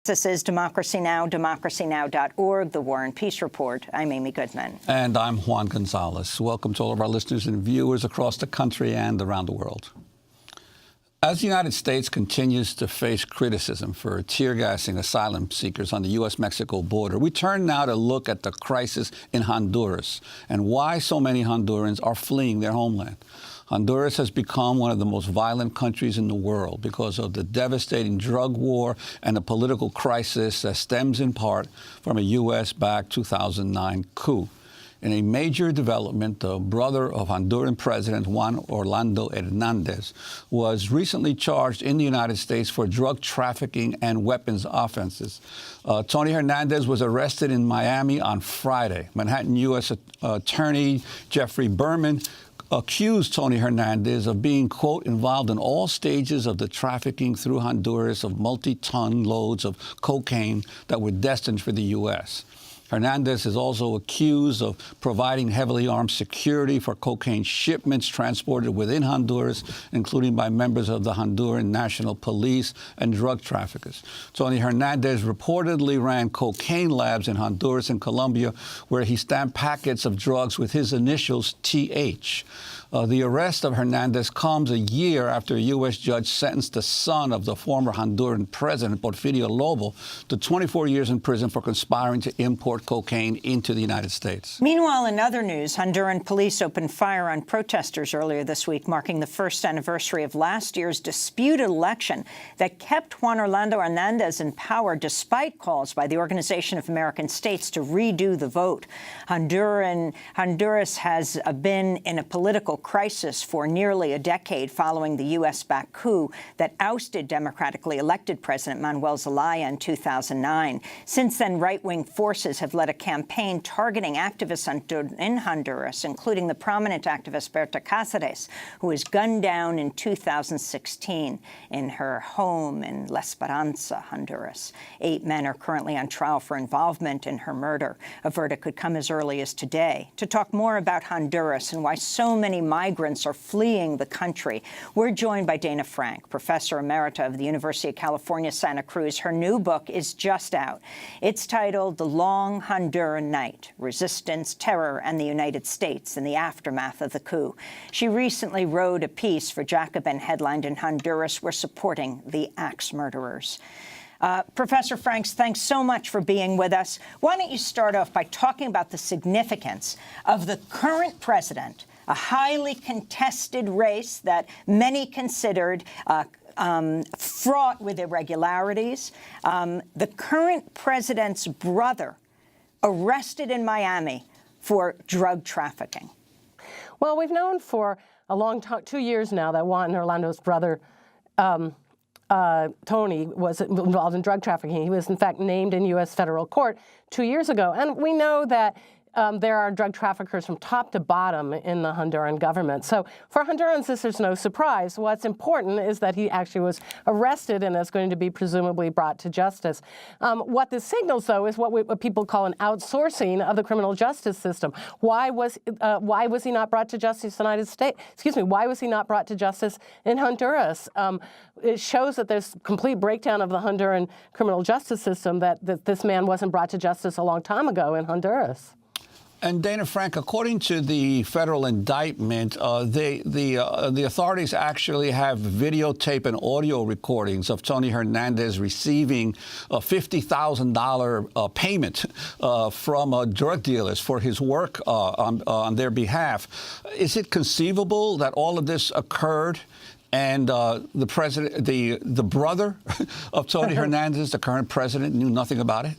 This is Democracy Now!, democracynow.org, The War and Peace Report. I'm Amy Goodman. And I'm Juan Gonzalez. Welcome to all of our listeners and viewers across the country and around the world. As the United States continues to face criticism for tear gassing asylum seekers on the U.S.-Mexico border, we turn now to look at the crisis in Honduras and why so many Hondurans are fleeing their homeland. Honduras has become one of the most violent countries in the world because of the devastating drug war and the political crisis that stems in part from a U.S.-backed 2009 coup. In a major development, the brother of Honduran President Juan Orlando Hernandez was recently charged in the United States for drug trafficking and weapons offenses. Tony Hernandez was arrested in Miami on Friday. Manhattan U.S. Attorney Jeffrey Berman accused Tony Hernandez of being, quote, involved in all stages of the trafficking through Honduras of multi-ton loads of cocaine that were destined for the U.S. Hernandez is also accused of providing heavily armed security for cocaine shipments transported within Honduras, including by members of the Honduran National Police and drug traffickers. Tony Hernandez reportedly ran cocaine labs in Honduras and Colombia, where he stamped packets of drugs with his initials TH. The arrest of Hernandez comes a year after a U.S. judge sentenced the son of the former Honduran president, Porfirio Lobo, to 24 years in prison for conspiring to import cocaine into the United States. Meanwhile, in other news, Honduran police opened fire on protesters earlier this week, marking the first anniversary of last year's disputed election that kept Juan Orlando Hernandez in power despite calls by the Organization of American States to redo the vote. Honduras has been in a political crisis for nearly a decade following the U.S.-backed coup that ousted democratically elected President Manuel Zelaya in 2009. Since then, right-wing forces have led a campaign targeting activists in Honduras, including the prominent activist Berta Cáceres, who was gunned down in 2016 in her home in La Esperanza, Honduras. 8 men are currently on trial for involvement in her murder. A verdict could come as early as today. To talk more about Honduras and why so many migrants are fleeing the country, we're joined by Dana Frank, Professor Emerita of the University of California, Santa Cruz. Her new book is just out. It's titled The Long Honduran Night: Resistance, Terror, and the United States in the Aftermath of the Coup. She recently wrote a piece for Jacobin headlined "In Honduras, We're Supporting the Axe Murderers." Professor Franks, thanks so much for being with us. Why don't you start off by talking about the significance of the current president, a highly contested race that many considered fraught with irregularities, the current president's brother arrested in Miami for drug trafficking? Well, we've known for a long time, 2 years now, that Juan Orlando's brother, Tony, was involved in drug trafficking. He was, in fact, named in U.S. federal court 2 years ago. And we know that there are drug traffickers from top to bottom in the Honduran government. So for Hondurans, this is no surprise. What's important is that he actually was arrested and is going to be presumably brought to justice. What this signals, though, is what people call an outsourcing of the criminal justice system. Why was he not brought to justice in the United States? Excuse me, why was he not brought to justice in Honduras? It shows that there's complete breakdown of the Honduran criminal justice system, that this man wasn't brought to justice a long time ago in Honduras. And Dana Frank, according to the federal indictment, the authorities actually have videotape and audio recordings of Tony Hernandez receiving a $50,000 payment from drug dealers for his work on their behalf. Is it conceivable that all of this occurred and the president, the brother of Tony Hernandez, the current president, knew nothing about it?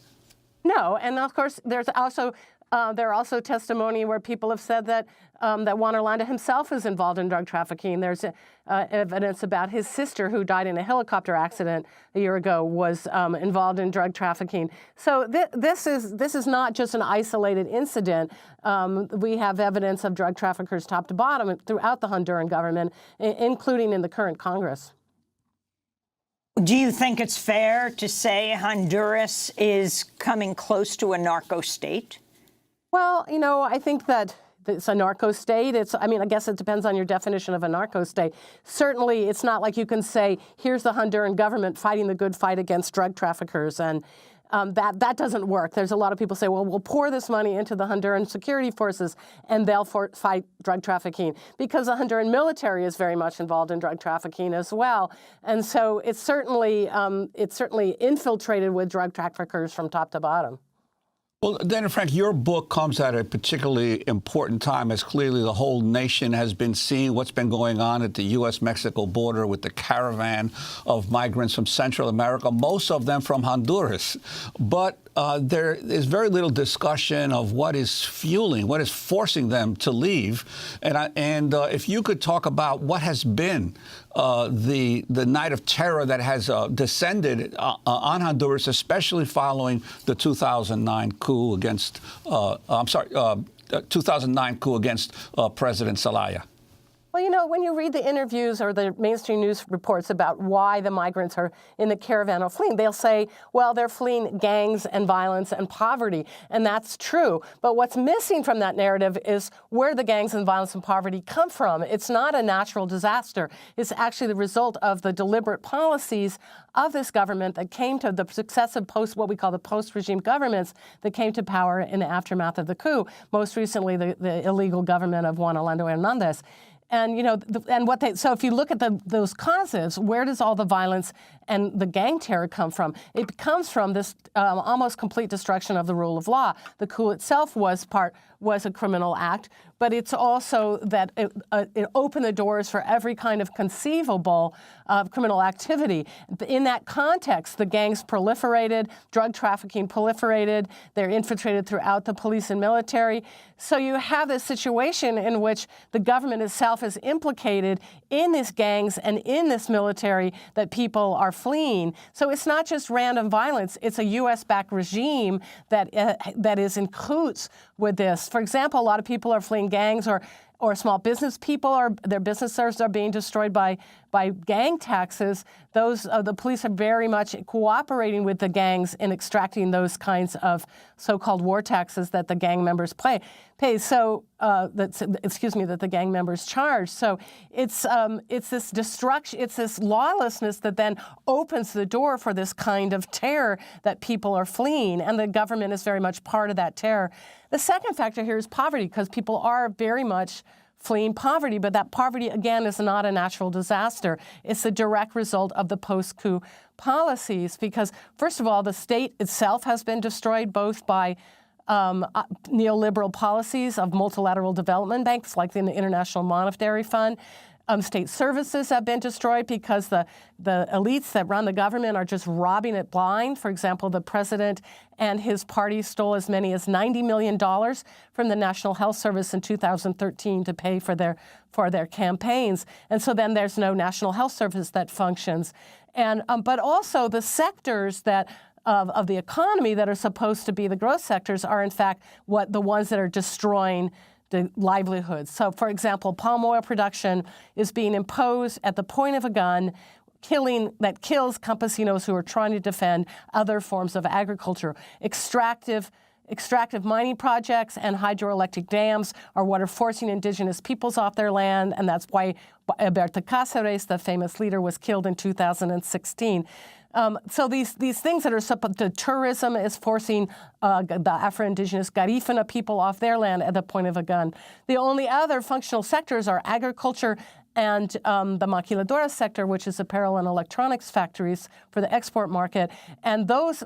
No, and of course there's also there are also testimony where people have said that that Juan Orlando himself is involved in drug trafficking. There's evidence about his sister, who died in a helicopter accident a year ago, was involved in drug trafficking. So this is not just an isolated incident. We have evidence of drug traffickers top to bottom throughout the Honduran government, including in the current Congress. Do you think it's fair to say Honduras is coming close to a narco state? Well, you know, I think that it's a narco state. I guess it depends on your definition of a narco state. Certainly, it's not like you can say, here's the Honduran government fighting the good fight against drug traffickers, and that doesn't work. There's a lot of people say, well, we'll pour this money into the Honduran security forces and they'll fight drug trafficking, because the Honduran military is very much involved in drug trafficking as well. And so it's certainly infiltrated with drug traffickers from top to bottom. Well, Dana Frank, your book comes at a particularly important time, as clearly the whole nation has been seeing what's been going on at the U.S.-Mexico border with the caravan of migrants from Central America, most of them from Honduras. But there is very little discussion of what is forcing them to leave. And if you could talk about what has been the night of terror that has descended on Honduras, especially following the 2009 coup against 2009 coup against President Zelaya. Well, when you read the interviews or the mainstream news reports about why the migrants are in the caravan or fleeing, they'll say, well, they're fleeing gangs and violence and poverty. And that's true. But what's missing from that narrative is where the gangs and violence and poverty come from. It's not a natural disaster. It's actually the result of the deliberate policies of this government that came to the successive what we call the post-regime governments that came to power in the aftermath of the coup, most recently the illegal government of Juan Orlando Hernandez. And, so if you look at those causes, where does all the violence and the gang terror come from? It comes from this almost complete destruction of the rule of law. The coup itself was a criminal act, but it's also that it opened the doors for every kind of conceivable criminal activity. In that context, the gangs proliferated, drug trafficking proliferated, they're infiltrated throughout the police and military. So you have this situation in which the government itself is implicated in these gangs and in this military that people are fleeing. So it's not just random violence, it's a U.S.-backed regime that is in cahoots with this. For example, a lot of people are fleeing gangs or small business people, their businesses are being destroyed by gang taxes. The police are very much cooperating with the gangs in extracting those kinds of so-called war taxes that the gang members pay. That the gang members charge. So it's this destruction, it's this lawlessness that then opens the door for this kind of terror that people are fleeing, and the government is very much part of that terror. The second factor here is poverty, because people are very much fleeing poverty, but that poverty, again, is not a natural disaster. It's a direct result of the post-coup policies, because, first of all, the state itself has been destroyed both by neoliberal policies of multilateral development banks like the International Monetary Fund. State services have been destroyed because the elites that run the government are just robbing it blind. For example, the president and his party stole as many as $90 million from the National Health Service in 2013 to pay for their campaigns. And so then there's no National Health Service that functions. And but also the sectors that of the economy that are supposed to be the growth sectors are in fact the ones that are destroying the livelihoods. So, for example, palm oil production is being imposed at the point of a gun, that kills campesinos who are trying to defend other forms of agriculture. Extractive mining projects and hydroelectric dams are what are forcing indigenous peoples off their land, and that's why Alberto Cáceres, the famous leader, was killed in 2016. So these things that are the tourism is forcing the Afro-Indigenous Garifuna people off their land at the point of a gun. The only other functional sectors are agriculture and the maquiladora sector, which is apparel and electronics factories for the export market. And those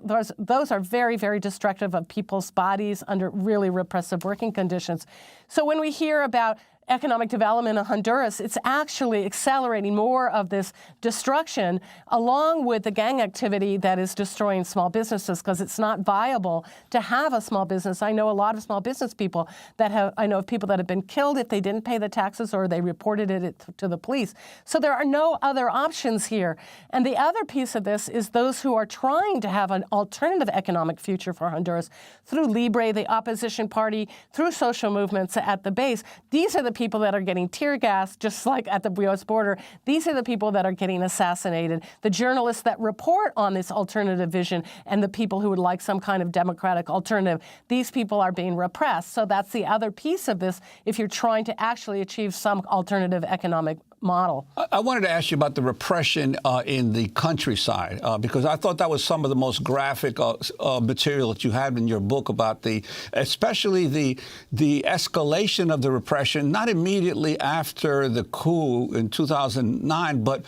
are very, very destructive of people's bodies under really repressive working conditions. So when we hear about economic development in Honduras, it's actually accelerating more of this destruction along with the gang activity that is destroying small businesses, because it's not viable to have a small business. I know a lot of small business people I know of people that have been killed if they didn't pay the taxes or they reported it to the police. So there are no other options here. And the other piece of this is those who are trying to have an alternative economic future for Honduras through Libre, the opposition party, through social movements at the base. These are the people that are getting tear gassed, just like at the U.S. border. These are the people that are getting assassinated. The journalists that report on this alternative vision and the people who would like some kind of democratic alternative, these people are being repressed. So that's the other piece of this if you're trying to actually achieve some alternative economic model. I wanted to ask you about the repression in the countryside, because I thought that was some of the most graphic material that you had in your book about especially the escalation of the repression, not immediately after the coup in 2009, but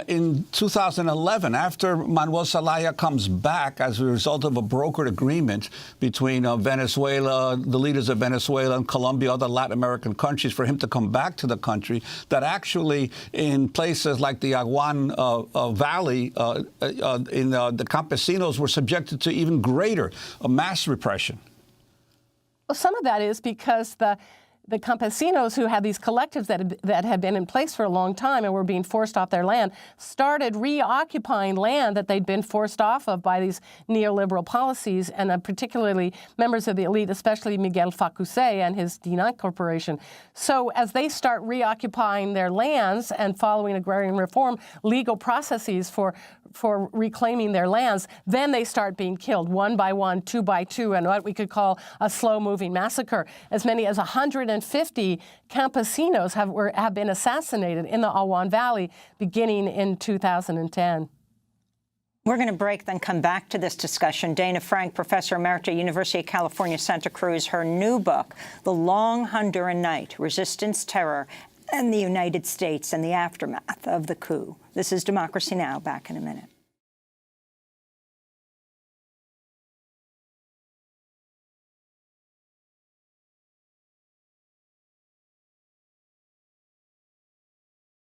in 2011, after Manuel Zelaya comes back as a result of a brokered agreement between Venezuela, the leaders of Venezuela and Colombia, other Latin American countries, for him to come back to the country, that actually in places like the Aguan Valley, the campesinos were subjected to even greater mass repression. Well, some of that is because the campesinos who had these collectives that had been in place for a long time and were being forced off their land started reoccupying land that they'd been forced off of by these neoliberal policies, and particularly members of the elite, especially Miguel Facuse and his D9 Corporation. So as they start reoccupying their lands and following agrarian reform, legal processes for reclaiming their lands, then they start being killed one by one, two by two, and what we could call a slow-moving massacre. As many as 150 campesinos have been assassinated in the Aguan Valley beginning in 2010. We're going to break, then come back to this discussion. Dana Frank, Professor Emerita, University of California, Santa Cruz, her new book, The Long Honduran Night, Resistance, Terror, and the United States and the Aftermath of the Coup. This is Democracy Now!, back in a minute.